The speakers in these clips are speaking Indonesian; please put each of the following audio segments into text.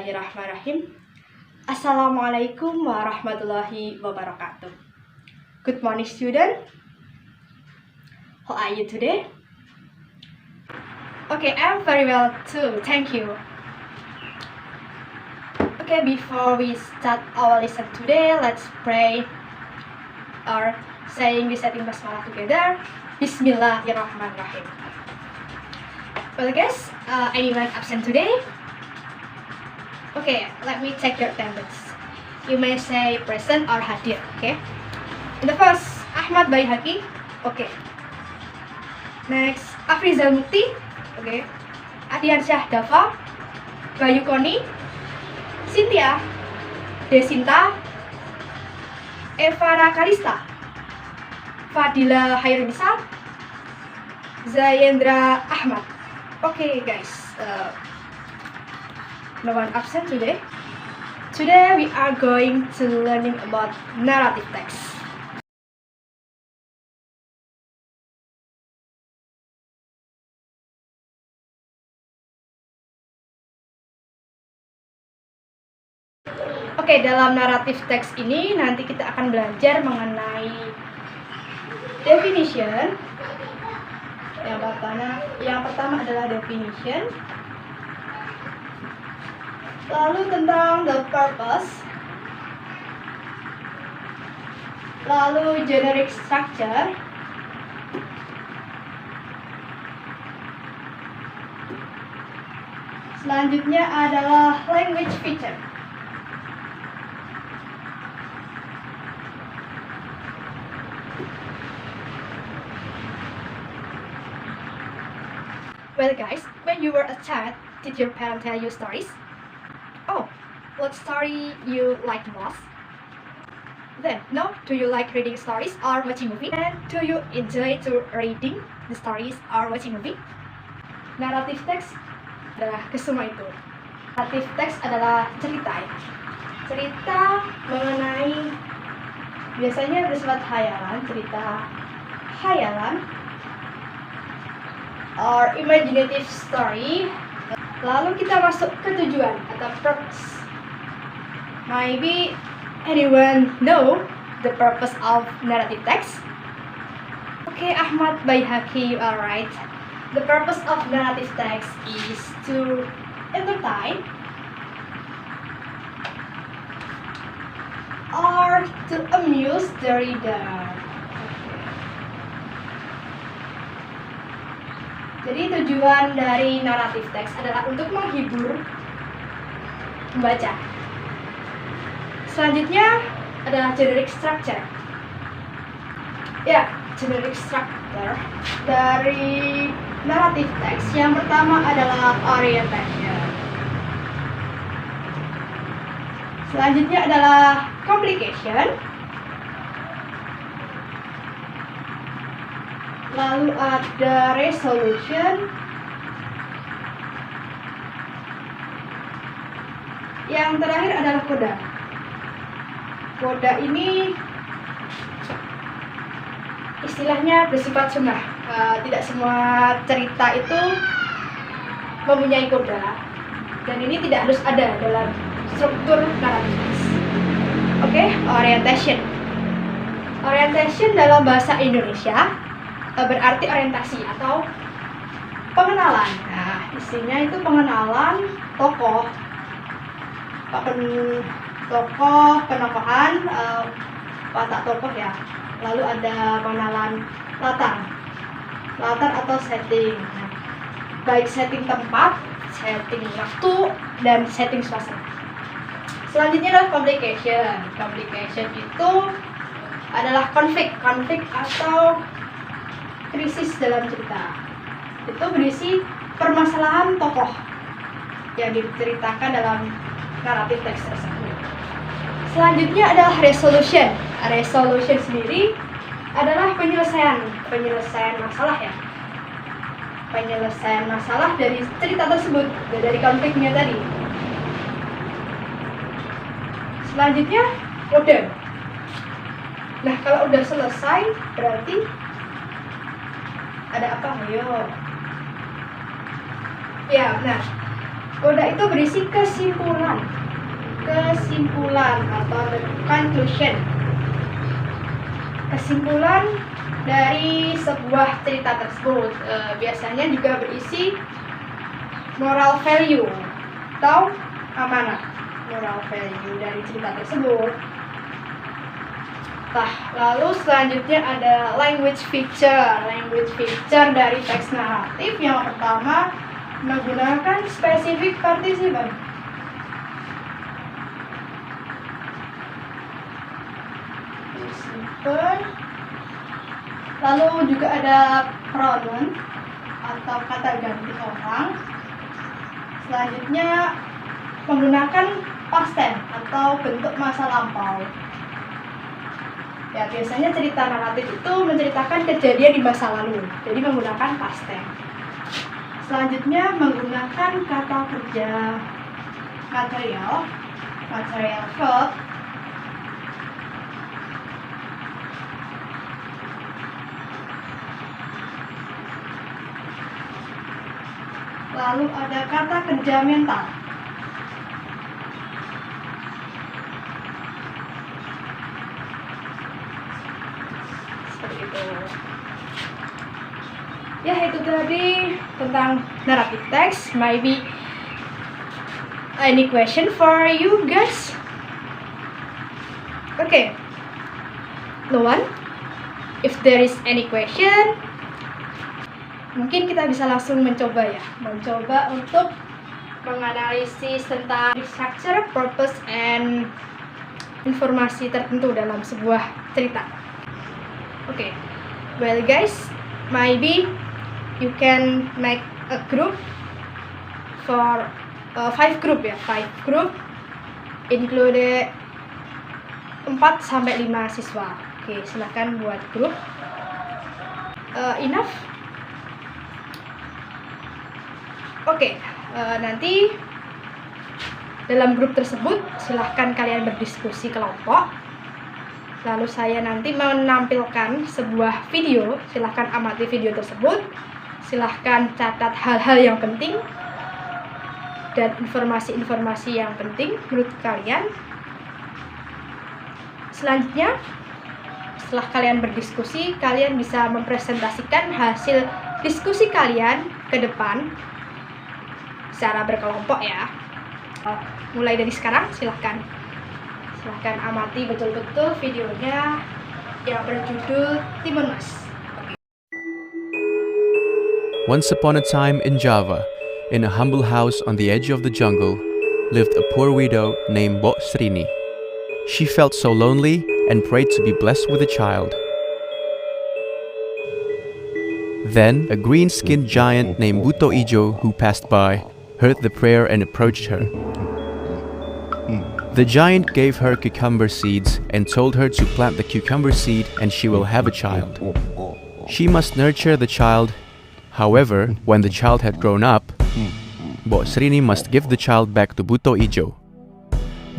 Bismillahirrahmanirrahim. Assalamualaikum warahmatullahi wabarakatuh. Good morning, student. How are you today? Okay, I'm very well too. Thank you. Okay, before we start our lesson today, let's pray or saying reciting basmalah together. Bismillahirrahmanirrahim. Well, guys, anyone absent today? Okay, let me check your attendance. You may say present or hadir, okay? In the first, Ahmad Baihaqi, okay. Next, Afrizal Mukti, okay. Adiansyah Dafa, Bayu Koni, Cynthia, Desinta, Eva Karista, Fadila Hairunisa, Zayendra Ahmad. Okay, guys. No one absent today. Today we are going to learning about narrative text. Oke, dalam narrative text ini nanti kita akan belajar mengenai definition. Yang pertama adalah definition. Lalu tentang the purpose, lalu generic structure, selanjutnya adalah language feature. Well, guys, when you were a child, did your parents tell you stories? Oh, what story you like most? Then, no, do you like reading stories or watching movie? And do you enjoy to reading the stories or watching movie? Narrative text adalah kesemua itu. Narrative text adalah cerita ya. Cerita mengenai biasanya bersifat hayalan, cerita hayalan or imaginative story. Lalu kita masuk ke tujuan atau purpose. Maybe anyone know the purpose of narrative text? Okay, Ahmad Baihaqi, you are right. The purpose of narrative text is to entertain or to amuse the reader. Jadi tujuan dari narrative text adalah untuk menghibur pembaca. Selanjutnya adalah generic structure. Ya, generic structure dari narrative text yang pertama adalah orientation. Selanjutnya adalah complication. Lalu ada resolution. Yang terakhir adalah coda. Coda ini istilahnya bersifat sunnah. Tidak semua cerita itu mempunyai coda. Dan ini tidak harus ada dalam struktur naratif. Oke, orientation. Orientation dalam bahasa Indonesia berarti orientasi atau pengenalan. Nah, isinya itu pengenalan tokoh, penokohan, watak tokoh ya. Lalu ada pengenalan latar atau setting. Nah, baik setting tempat, setting waktu, dan setting suasana. Selanjutnya adalah complication. Complication itu adalah konflik atau krisis dalam cerita. Itu berisi permasalahan tokoh yang diceritakan dalam naratif teks tersebut. Selanjutnya adalah resolution. Resolution sendiri adalah penyelesaian masalah ya. Penyelesaian masalah dari cerita tersebut, dari konfliknya tadi. Selanjutnya mode. Nah, kalau udah selesai berarti ada apa? Ayo. Ya, benar. Coda itu berisi kesimpulan atau the conclusion. Kesimpulan dari sebuah cerita tersebut. Biasanya juga berisi moral value atau amanah. Moral value dari cerita tersebut. Nah, lalu selanjutnya ada language feature. Language feature dari teks naratif yang pertama menggunakan specific participle. Lalu juga ada pronoun atau kata ganti orang. Selanjutnya menggunakan past tense atau bentuk masa lampau. Ya, biasanya cerita naratif itu menceritakan kejadian di masa lalu, jadi menggunakan past tense. Selanjutnya menggunakan kata kerja material verb. Lalu ada kata kerja mental. Seperti itu. Ya, itu tadi tentang narrative text. Maybe any question for you guys? Okay. No one? If there is any question, mungkin kita bisa langsung mencoba untuk menganalisis tentang structure, purpose, and informasi tertentu dalam sebuah cerita. Okay. Well guys, maybe you can make a group for 5 group, include 4 sampai 5 siswa. Oke, silakan buat grup. Enough? Oke, nanti dalam grup tersebut silahkan kalian berdiskusi kelompok. Lalu saya nanti menampilkan sebuah video, silahkan amati video tersebut. Silahkan catat hal-hal yang penting dan informasi-informasi yang penting menurut kalian. Selanjutnya, setelah kalian berdiskusi, kalian bisa mempresentasikan hasil diskusi kalian ke depan secara berkelompok ya. Mulai dari sekarang silahkan amati betul-betul videonya yang berjudul Timun Mas. Once upon a time in Java, in a humble house on the edge of the jungle, lived a poor widow named Mbok Srini. She felt so lonely and prayed to be blessed with a child. Then, a green-skinned giant named Buto Ijo, who passed by, heard the prayer and approached her. The giant gave her cucumber seeds and told her to plant the cucumber seed and she will have a child. She must nurture the child. However, when the child had grown up, Mbok Srini must give the child back to Buto Ijo.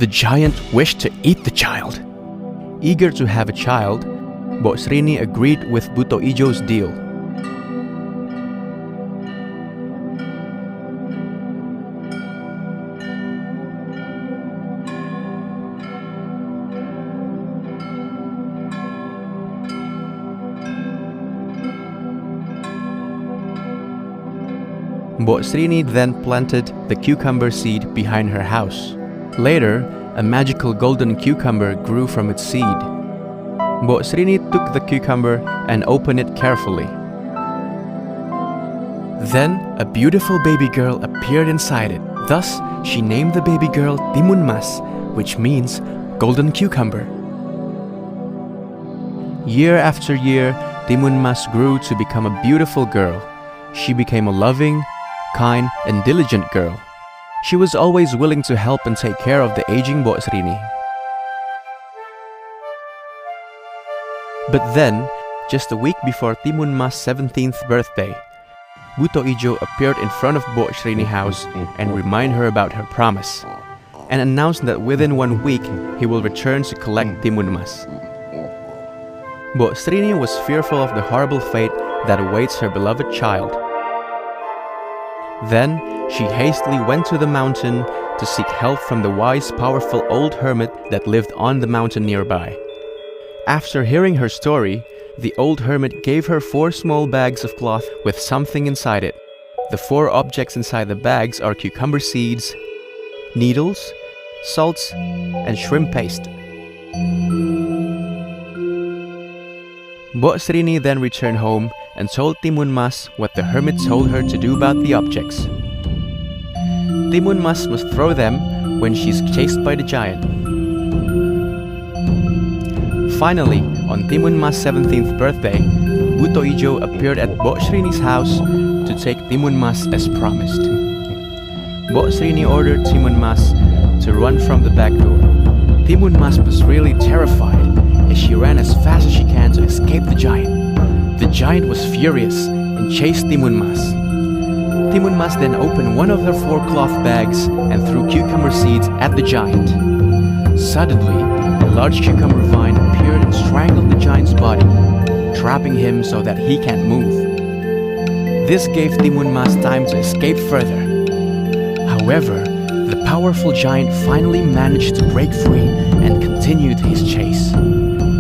The giant wished to eat the child. Eager to have a child, Mbok Srini agreed with Buto Ijo's deal. Mbok Srini then planted the cucumber seed behind her house. Later, a magical golden cucumber grew from its seed. Mbok Srini took the cucumber and opened it carefully. Then, a beautiful baby girl appeared inside it. Thus, she named the baby girl Timun Mas, which means golden cucumber. Year after year, Timun Mas grew to become a beautiful girl. She became a loving, kind, and diligent girl. She was always willing to help and take care of the aging Mbok Srini. But then, just a week before Timun Mas' 17th birthday, Buto Ijo appeared in front of Mbok Srini's house and reminded her about her promise, and announced that within 1 week he will return to collect Timun Mas. Mbok Srini was fearful of the horrible fate that awaits her beloved child. Then she hastily went to the mountain to seek help from the wise, powerful old hermit that lived on the mountain nearby. After hearing her story, the old hermit gave her 4 small bags of cloth with something inside it. The 4 objects inside the bags are cucumber seeds, needles, salts, and shrimp paste. Mbok Srini then returned home and told Timun Mas what the hermit told her to do about the objects. Timun Mas must throw them when she's chased by the giant. Finally, on Timun Mas' 17th birthday, Buto Ijo appeared at Mbok Srini's house to take Timun Mas as promised. Mbok Srini ordered Timun Mas to run from the back door. Timun Mas was really terrified as she ran as fast as she can to escape the giant. The giant was furious and chased Timun Mas. Timun Mas then opened one of her 4 cloth bags and threw cucumber seeds at the giant. Suddenly, a large cucumber vine appeared and strangled the giant's body, trapping him so that he can't move. This gave Timun Mas time to escape further. However, the powerful giant finally managed to break free and continued his chase.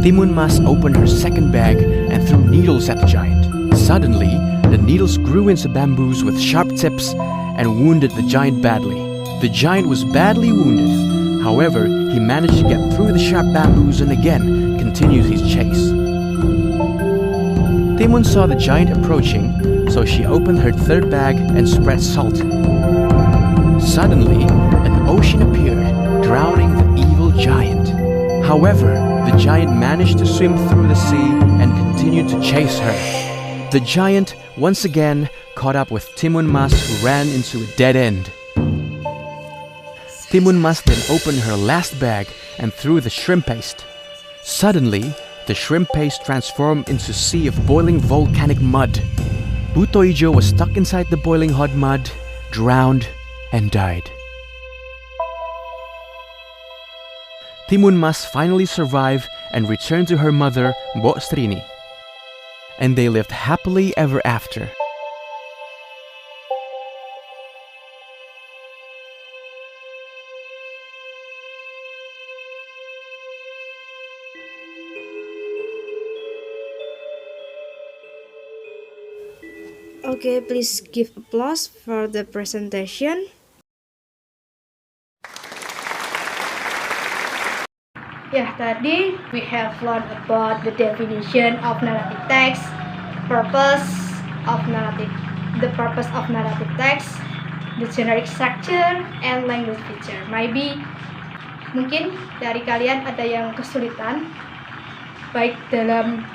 Timun Mas opened her second bag and threw needles at the giant. Suddenly, the needles grew into bamboos with sharp tips and wounded the giant badly. The giant was badly wounded. However, he managed to get through the sharp bamboos and again continued his chase. Timun saw the giant approaching, so she opened her third bag and spread salt. Suddenly, an ocean appeared, drowning the evil giant. However, the giant managed to swim through the sea and continued to chase her. The giant once again caught up with Timun Mas, who ran into a dead end. Timun Mas then opened her last bag and threw the shrimp paste. Suddenly, the shrimp paste transformed into a sea of boiling volcanic mud. Buto Ijo was stuck inside the boiling hot mud, drowned, and died. Timun Mas finally survived and returned to her mother, Mbok Srini. And they lived happily ever after. Okay, please give applause for the presentation. Yeah, tadi we have learned about the definition of narrative text, the purpose of narrative text, the generic structure, and language feature. Maybe mungkin dari kalian ada yang kesulitan baik dalam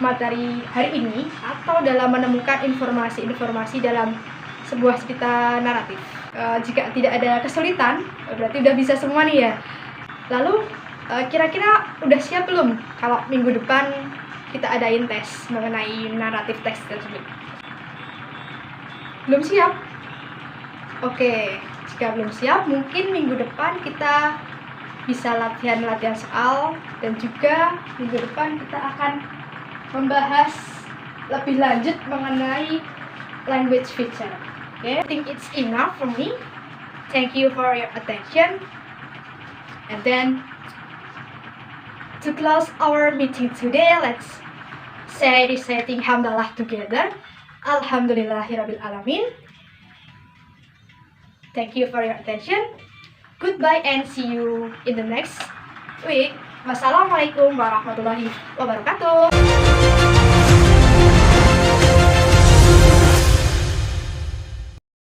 materi hari ini atau dalam menemukan informasi-informasi dalam sebuah cerita naratif. Jika tidak ada kesulitan, berarti udah bisa semua nih ya. Lalu kira-kira udah siap belum kalau minggu depan kita adain tes mengenai naratif teks tersebut? Belum siap? Oke, jika belum siap, mungkin minggu depan kita bisa latihan soal, dan juga minggu depan kita akan membahas lebih lanjut mengenai language feature. Okay, I think it's enough for me. Thank you for your attention. And then, to close our meeting today, let's say reciting Hamdalah together. Alhamdulillahirabbil alamin. Thank you for your attention. Goodbye and see you in the next week. Wassalamualaikum warahmatullahi wabarakatuh.